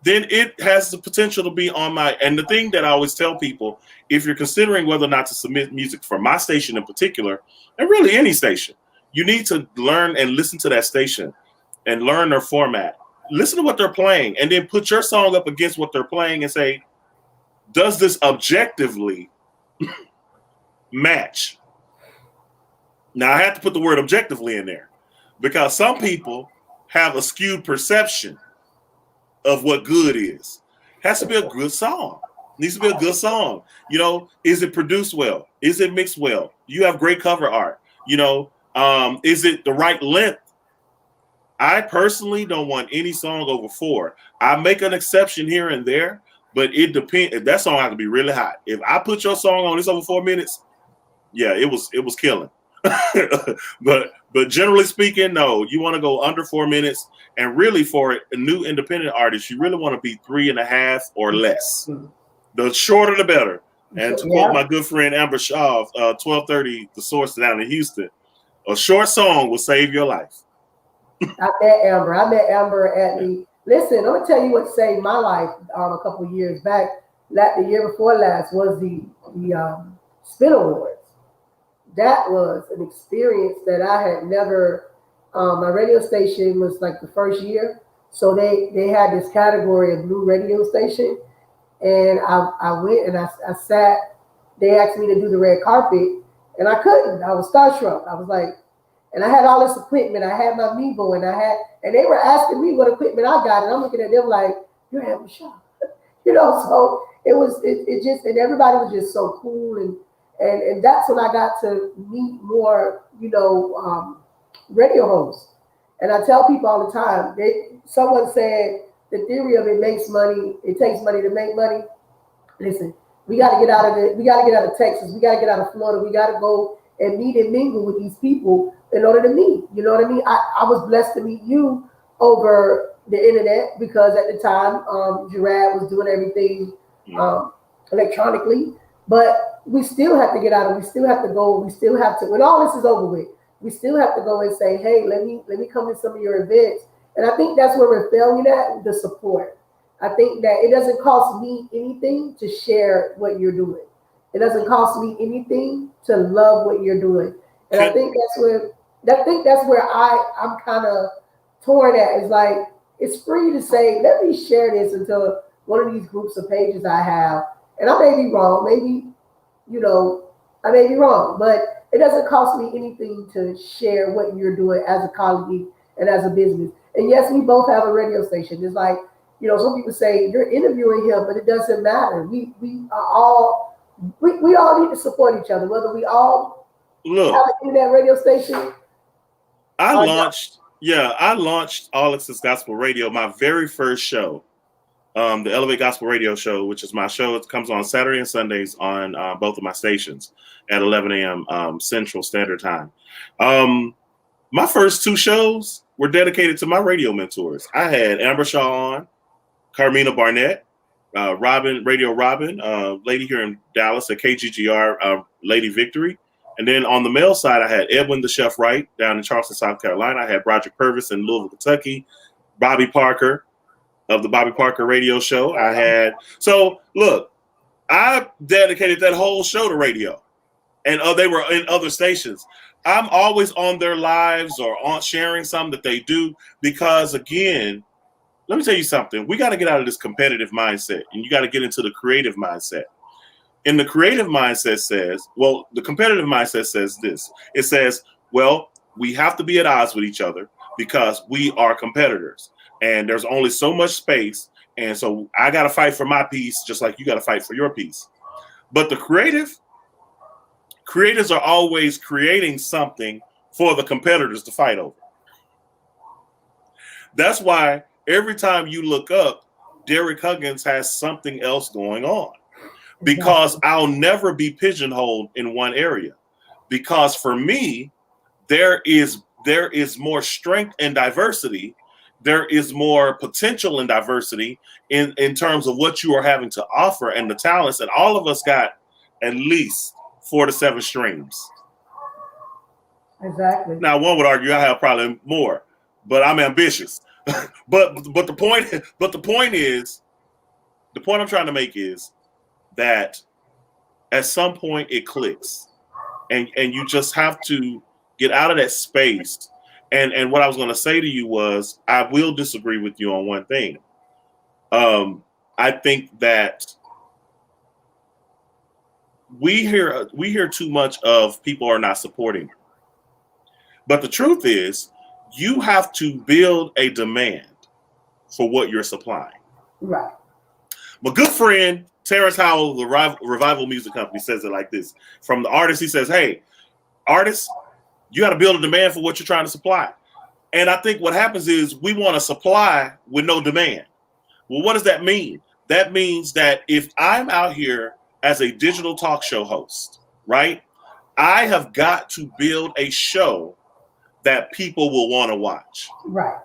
Speaker 3: then it has the potential to be on my. And the thing that I always tell people, if you're considering whether or not to submit music for my station in particular, and really any station, you need to learn and listen to that station and learn their format. Listen to what they're playing and then put your song up against what they're playing and say, does this objectively match? Now, I have to put the word objectively in there because some people have a skewed perception of what good is. It has to be a good song. It needs to be a good song. You know, is it produced well? Is it mixed well? You have great cover art. You know, is it the right length? I personally don't want any song over 4. I make an exception here and there, but it depends. That song has to be really hot. If I put your song on, it's over 4 minutes. Yeah, it was killing. but generally speaking, no. You want to go under 4 minutes, and really for a new independent artist, you really want to be 3.5 or less. The shorter, the better. And to quote my good friend Amber Shaw, 1230, the source down in Houston, a short song will save your life.
Speaker 2: I met Amber at the. Listen, I'm gonna tell you what saved my life a couple of years back. The year before last was the Spin Awards. That was an experience that I had never. My radio station was like the first year, so they had this category of new radio station, and I went and I sat. They asked me to do the red carpet, and I couldn't. I was starstruck. I was like. And I had all this equipment. I had my Mevo, and they were asking me what equipment I got, and I'm looking at them like, "You're having a shot," you know. So it just, and everybody was just so cool, and that's when I got to meet more, you know, radio hosts. And I tell people all the time, someone said the theory of it makes money. It takes money to make money. Listen, We got to get out of it. We got to get out of Texas. We got to get out of Florida. We got to go and meet and mingle with these people in order to meet. You know what I mean? I was blessed to meet you over the internet because at the time, Gerard was doing everything electronically. But we still have to get out and we still have to go. We still have to, when all this is over with, we still have to go and say, hey, let me come to some of your events. And I think that's where we're failing at, the support. I think that it doesn't cost me anything to share what you're doing. It doesn't cost me anything to love what you're doing. And I think that's where I'm kind of torn at. It's like, it's free to say, let me share this into one of these groups of pages I have. And I may be wrong. Maybe, I may be wrong, but it doesn't cost me anything to share what you're doing as a colleague and as a business. And yes, we both have a radio station. It's like, some people say you're interviewing him, but it doesn't matter. We all need to support each other, whether we all have an internet radio station.
Speaker 3: I launched All Access Gospel Radio, my very first show, the Elevate Gospel Radio Show, which is my show. It comes on Saturday and Sundays on both of my stations at 11 a.m. Central Standard Time. My first two shows were dedicated to my radio mentors. I had Amber Shaw on, Carmina Barnett, Radio Robin, lady here in Dallas at KGGR, Lady Victory. And then on the male side, I had Edwin the Chef Wright down in Charleston, South Carolina. I had Broderick Purvis in Louisville, Kentucky, Bobby Parker of the Bobby Parker Radio Show. I dedicated that whole show to radio, and they were in other stations. I'm always on their lives or on sharing something that they do because, again, let me tell you something. We got to get out of this competitive mindset, and you got to get into the creative mindset. And the creative mindset says, the competitive mindset says this. It says, we have to be at odds with each other because we are competitors, and there's only so much space. And so I got to fight for my piece, just like you got to fight for your piece. But the creators are always creating something for the competitors to fight over. That's why every time you look up, Derrick Huggins has something else going on, because I'll never be pigeonholed in one area. Because for me, there is more strength and diversity. There is more potential and diversity in terms of what you are having to offer and the talents. And all of us got at least 4 to 7 streams.
Speaker 2: Exactly.
Speaker 3: Now, one would argue I have probably more, but I'm ambitious. but the point I'm trying to make is that at some point it clicks, and you just have to get out of that space. And what I was going to say to you was, I will disagree with you on one thing. I think that we hear too much of people are not supporting. But the truth is, you have to build a demand for what you're supplying.
Speaker 2: Right.
Speaker 3: My good friend, Terrence Howell, the Revival Music Company, says it like this. From the artist, he says, hey, artists, you got to build a demand for what you're trying to supply. And I think what happens is we want to supply with no demand. Well, what does that mean? That means that if I'm out here as a digital talk show host, right, I have got to build a show that people will want to watch.
Speaker 2: Right.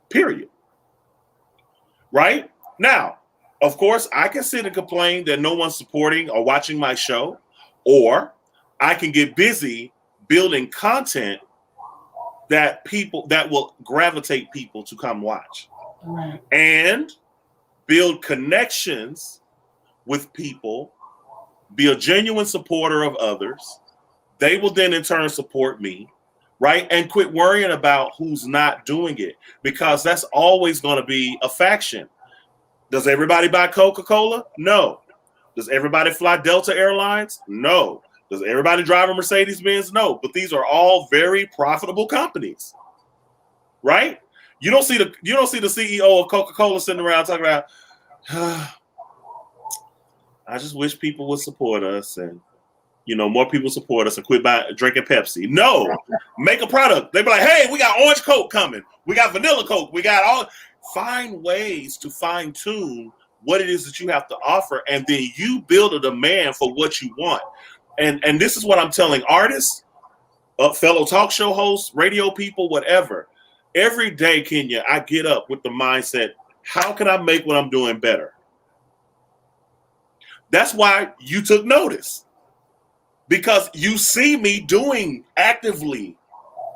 Speaker 3: Period. Right? Now, of course, I can sit and complain that no one's supporting or watching my show, or I can get busy building content that will gravitate people to come watch.
Speaker 2: Right.
Speaker 3: And build connections with people, be a genuine supporter of others. They will then in turn support me, right? And quit worrying about who's not doing it, because that's always going to be a faction. Does everybody buy Coca-Cola? No. Does everybody fly Delta Airlines? No. Does everybody drive a Mercedes-Benz? No. But these are all very profitable companies, right? You don't see the CEO of Coca-Cola sitting around talking about, I just wish people would support us, and more people support us and quit drinking Pepsi. No, make a product. They be like, hey, we got orange Coke coming. We got vanilla Coke. We got all. Find ways to fine tune what it is that you have to offer, and then you build a demand for what you want. And this is what I'm telling artists, fellow talk show hosts, radio people, whatever. Every day, Kenya, I get up with the mindset, how can I make what I'm doing better? That's why you took notice, because you see me doing actively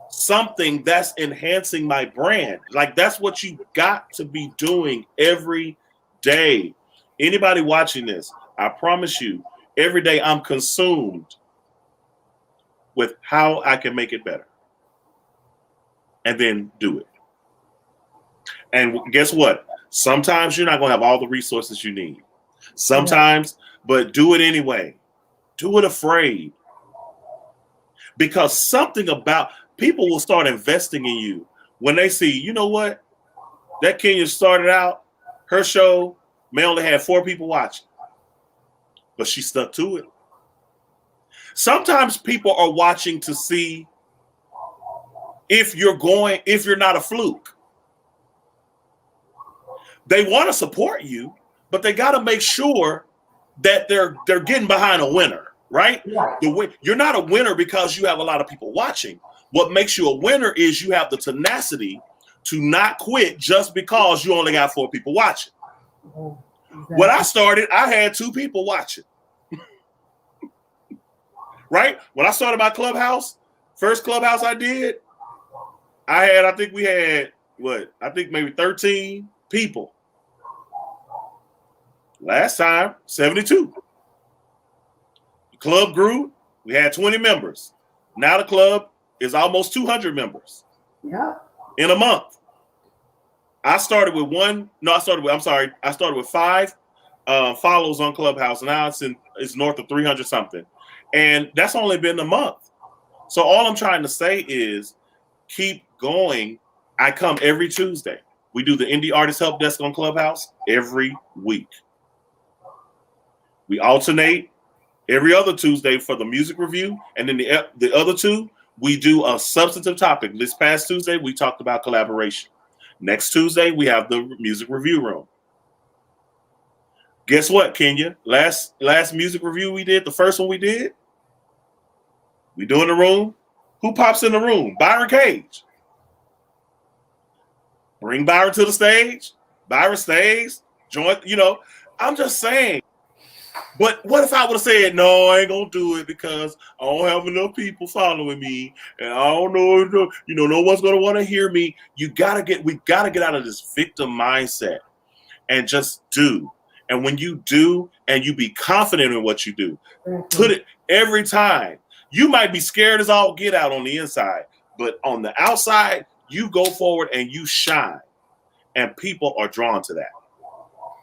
Speaker 3: something that's enhancing my brand. Like, that's what you got to be doing every day. Anybody watching this, I promise you, every day I'm consumed with how I can make it better, and then do it. And guess what? Sometimes you're not going to have all the resources you need. Sometimes, but do it anyway. Do it afraid. Because something about people will start investing in you when they see, you know what? That Kenya started out, her show may only have 4 people watching, but she stuck to it. Sometimes people are watching to see if you're not a fluke. They want to support you, but they got to make sure that they're getting behind a winner, right? You're not a winner because you have a lot of people watching. What makes you a winner is you have the tenacity to not quit just because you only got 4 people watching. Exactly. When I started, I had 2 people watching. Right? When I started my clubhouse, first clubhouse I did, I think we had maybe 13 people. Last time, 72. The club grew. We had 20 members. Now the club is almost 200 members.
Speaker 2: Yeah.
Speaker 3: In a month. I started with 5 follows on Clubhouse. Now it's north of 300 something. And that's only been a month. So all I'm trying to say is keep going. I come every Tuesday. We do the Indie Artist Help Desk on Clubhouse every week. We alternate every other Tuesday for the music review. And then the other 2, we do a substantive topic. This past Tuesday, we talked about collaboration. Next Tuesday, we have the music review room. Guess what, Kenya? Last music review we did, the first one we did, we do in the room. Who pops in the room? Byron Cage. Bring Byron to the stage. Byron stays. Join, I'm just saying. But what if I would have said, no, I ain't going to do it because I don't have enough people following me. And I don't know, no one's going to want to hear me. We got to get out of this victim mindset and just do. And when you do and you be confident in what you do, put it every time. You might be scared as all get out on the inside, but on the outside, you go forward and you shine. And people are drawn to that.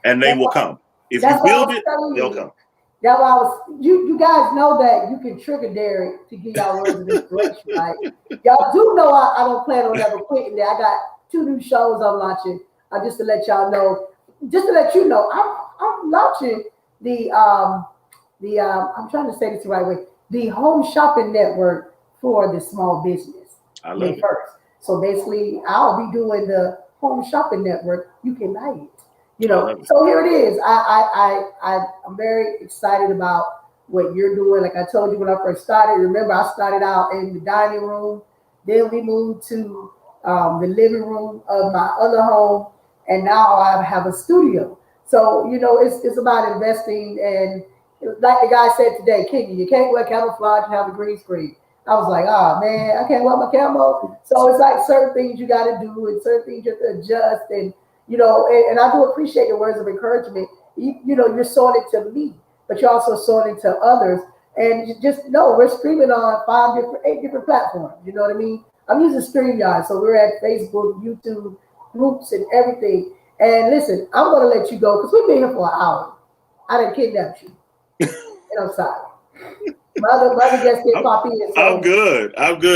Speaker 3: And they will come. If you build it, they'll come.
Speaker 2: That's why you guys know that you can trigger Derrick to give y'all words of inspiration, right? Y'all do know I don't plan on ever quitting there. I got 2 new shows I'm launching. Just to let y'all know, I'm launching I'm trying to say this the right way, the home shopping network for the small business.
Speaker 3: I love it.
Speaker 2: First. So basically, I'll be doing the home shopping network. You can buy it. So here it is. I'm very excited about what you're doing. Like I told you when I first started, remember I started out in the dining room, then we moved to the living room of my other home, and now I have a studio. So, it's about investing, and like the guy said today, Kenya, you can't wear camouflage and have a green screen. I was like, oh man, I can't wear my camo. So it's like certain things you got to do and certain things you have to adjust. And, and I do appreciate your words of encouragement. You're sowing it to me, but you're also sowing it to others. And you just know we're streaming on 8 different platforms. You know what I mean? I'm using StreamYard. So we're at Facebook, YouTube, groups, and everything. And listen, I'm going to let you go because we've been here for an hour. I didn't kidnap you. And I'm sorry. My other guests didn't pop in. So.
Speaker 3: I'm good.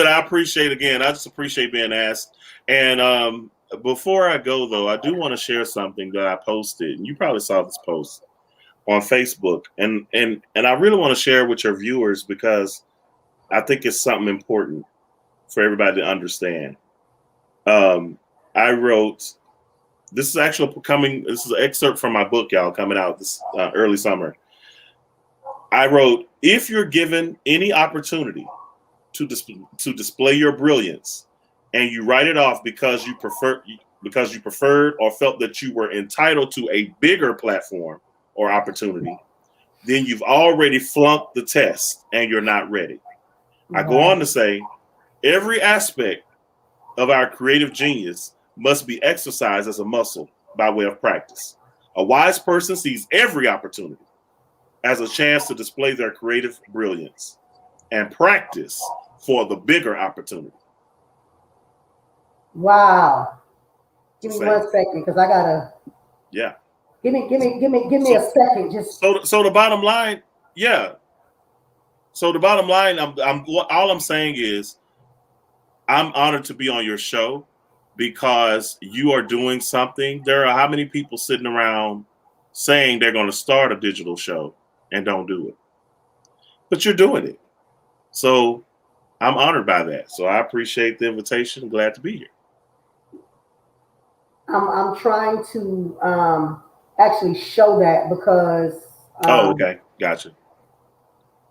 Speaker 3: I appreciate I just appreciate being asked. And before I go, though, I do want to share something that I posted. And you probably saw this post on Facebook. And I really want to share it with your viewers because I think it's something important for everybody to understand. I wrote, this is actually coming. This is an excerpt from my book, y'all, coming out this early summer. I wrote, if you're given any opportunity to display your brilliance, and you write it off because you preferred or felt that you were entitled to a bigger platform or opportunity, then you've already flunked the test and you're not ready. I go on to say, every aspect of our creative genius must be exercised as a muscle by way of practice. A wise person sees every opportunity as a chance to display their creative brilliance and practice for the bigger opportunity.
Speaker 2: Wow. Give me 1 second, because I gotta.
Speaker 3: Yeah.
Speaker 2: Give me a second. Just
Speaker 3: so the bottom line, yeah. So the bottom line, all I'm saying is, I'm honored to be on your show because you are doing something. There are how many people sitting around saying they're going to start a digital show and don't do it, but you're doing it. So I'm honored by that. So I appreciate the invitation. I'm glad to be here.
Speaker 2: I'm trying to actually show that because.
Speaker 3: Okay, gotcha.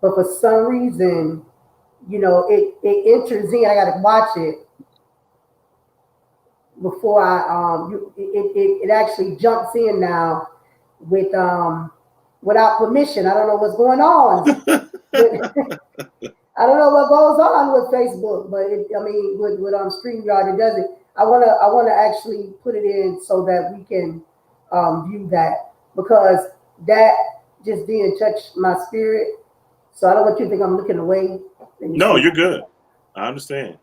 Speaker 2: But for some reason, you know, it enters in. I got to watch it before it actually jumps in now with without permission. I don't know what's going on. I don't know what goes on with Facebook, but with StreamYard, it doesn't. I wanna actually put it in so that we can view that, because that just didn't touch my spirit. So I don't want you to think I'm looking away.
Speaker 3: No, you're good. I understand.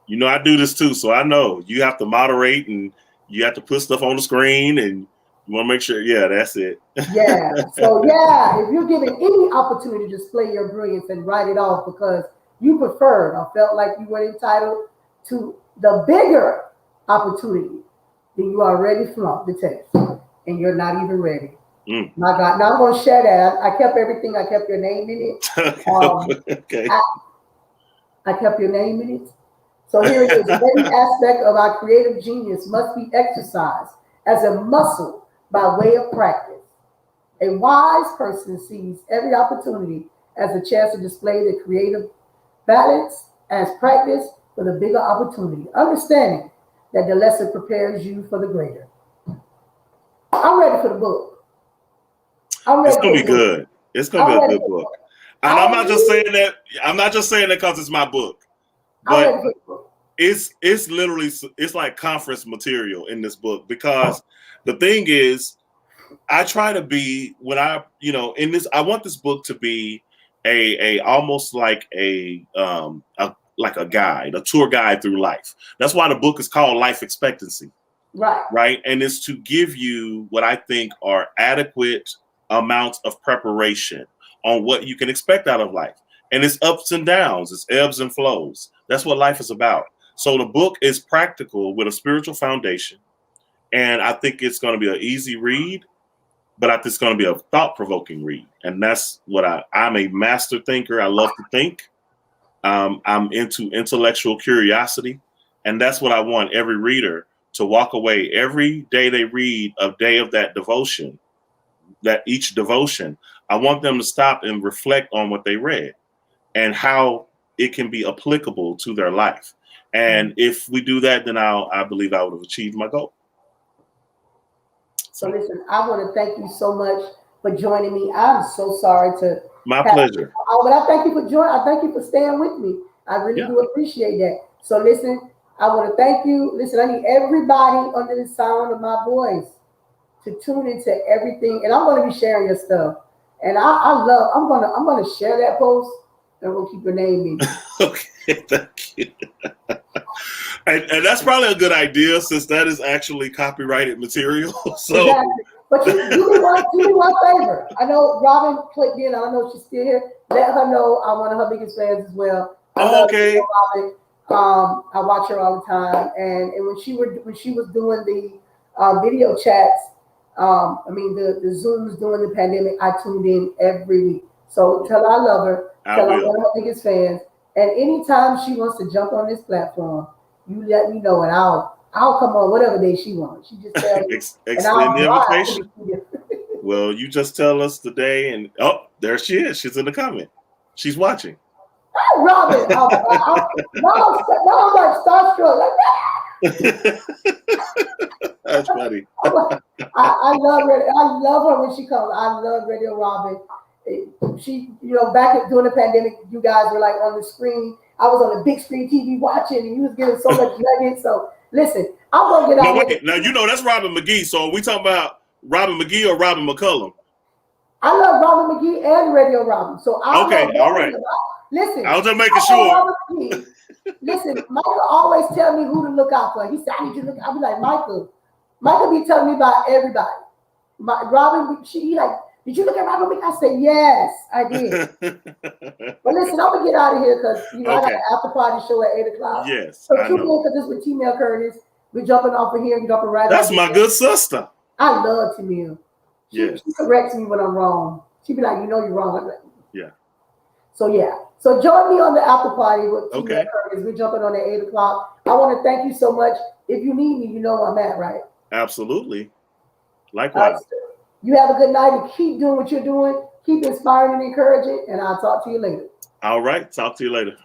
Speaker 3: You know, I do this too, so I know you have to moderate and you have to put stuff on the screen, and you want to make sure. Yeah, that's it.
Speaker 2: Yeah. So yeah, if you're given any opportunity to display your brilliance and write it off because you preferred or felt like you were entitled to the bigger opportunity, then you already flunked the test and you're not even ready. My God. Now I'm going to share that. I kept everything. I kept your name in it.
Speaker 3: Okay.
Speaker 2: I kept your name in it. So here it is. Every aspect of our creative genius must be exercised as a muscle by way of practice. A wise person sees every opportunity as a chance to display the creative balance as practice for the bigger opportunity, understanding that the lesson prepares you for the greater. I'm ready for the book.
Speaker 3: It's gonna be good. It's gonna be a good book. And I'm not just saying that. I'm not just saying that because it's my book, but it's literally, it's like conference material in this book, because the thing is, I try to be, when I, in this, I want this book to be a almost like a guide, a tour guide through life. That's why the book is called Life Expectancy. Right. And it's to give you what I think are adequate amounts of preparation on what you can expect out of life. And it's ups and downs, it's ebbs and flows. That's what life is about. So the book is practical with a spiritual foundation. And I think it's going to be an easy read, but I think it's going to be a thought-provoking read. And that's what I'm a master thinker. I love to think. I'm into intellectual curiosity. And that's what I want every reader to walk away every day they read a day of that devotion, that each devotion, I want them to stop and reflect on what they read and how it can be applicable to their life. And if we do that, then I believe I would have achieved my goal.
Speaker 2: So listen, I want to thank you so much for joining me. I'm so sorry to.
Speaker 3: My pleasure.
Speaker 2: But I thank you for joining. I thank you for staying with me. I really do appreciate that. So listen, I want to thank you. Listen, I need everybody under the sound of my voice to tune into everything, and I'm going to be sharing your stuff. And I'm going to share that post, and we'll keep your name in.
Speaker 3: Okay, thank you. And that's probably a good idea, since that is actually copyrighted material. So, exactly.
Speaker 2: But you do me one favor. I know Robin clicked in. I don't know if she's still here. Let her know I'm one of her biggest fans as well.
Speaker 3: Okay.
Speaker 2: Robin. I watch her all the time, and when she was doing the video chats, the Zooms during the pandemic, I tuned in every week. So tell her I love her. Tell her I'm one of her biggest fans. And anytime she wants to jump on this platform, you let me know, and I'll come on whatever day she wants. She just tells me, and I'll
Speaker 3: Extend the
Speaker 2: drive
Speaker 3: invitation.
Speaker 2: to the
Speaker 3: Well, you just tell us the day, and oh, there she is. She's in the comment. She's watching.
Speaker 2: Oh, Robin, oh my God. Now I'm like starstruck.
Speaker 3: That's funny.
Speaker 2: I love her. I love her when she comes. I love Radio Robin. She, back during the pandemic, you guys were like on the screen. I was on the big screen TV watching, and you was getting so much nuggets. So listen, I'm gonna get out here.
Speaker 3: Now that's Robin McGee. So are we talking about Robin McGee or Robin McCullum?
Speaker 2: I love Robin McGee and Radio Robin. So I
Speaker 3: okay, all right.
Speaker 2: Listen,
Speaker 3: I was just making sure.
Speaker 2: Listen, Michael always tell me who to look out for. He said, I need you to look. I'll be like, Michael be telling me about everybody. Robin, he like, did you look at Robin McGee? I said, yes, I did. But listen, I'm gonna get out of here because I got an after party show at 8:00.
Speaker 3: Yes.
Speaker 2: So tune in because this with T-Mail Curtis. We're jumping off of here and jumping right.
Speaker 3: That's my good sister.
Speaker 2: I love T-Mail.
Speaker 3: Yes.
Speaker 2: She corrects me when I'm wrong. She be like, you're wrong. I'm like,
Speaker 3: yeah.
Speaker 2: So yeah. So join me on the after party with T-Mail Curtis. We're jumping on at 8:00. I want to thank you so much. If you need me, you know where I'm at, right? Absolutely. Likewise. You have a good night and keep doing what you're doing. Keep inspiring and encouraging, and I'll talk to you later. All right. Talk to you later.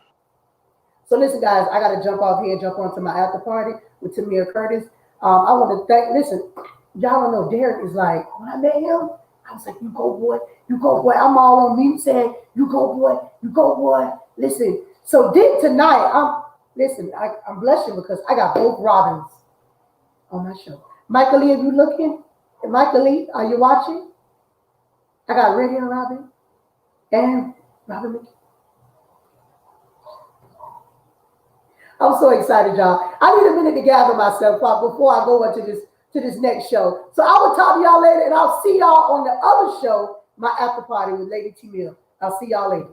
Speaker 2: So listen, guys, I got to jump off here and jump onto my after party with T-Mail Curtis. I want to listen, y'all don't know, Derrick is like, when I met him, I was like, you go, boy. You go, boy. I'm all on mute saying, you go, boy. You go, boy. Listen. So tonight, I'm blushing because I got both Robins on my show. Michael Lee, are you looking? Michael Lee, are you watching? I got Radio Robin and Robin McGee. I'm so excited, y'all. I need a minute to gather myself up before I go into this next show. So I will talk to y'all later, and I'll see y'all on the other show, my after party with Lady T-Mail. I'll see y'all later.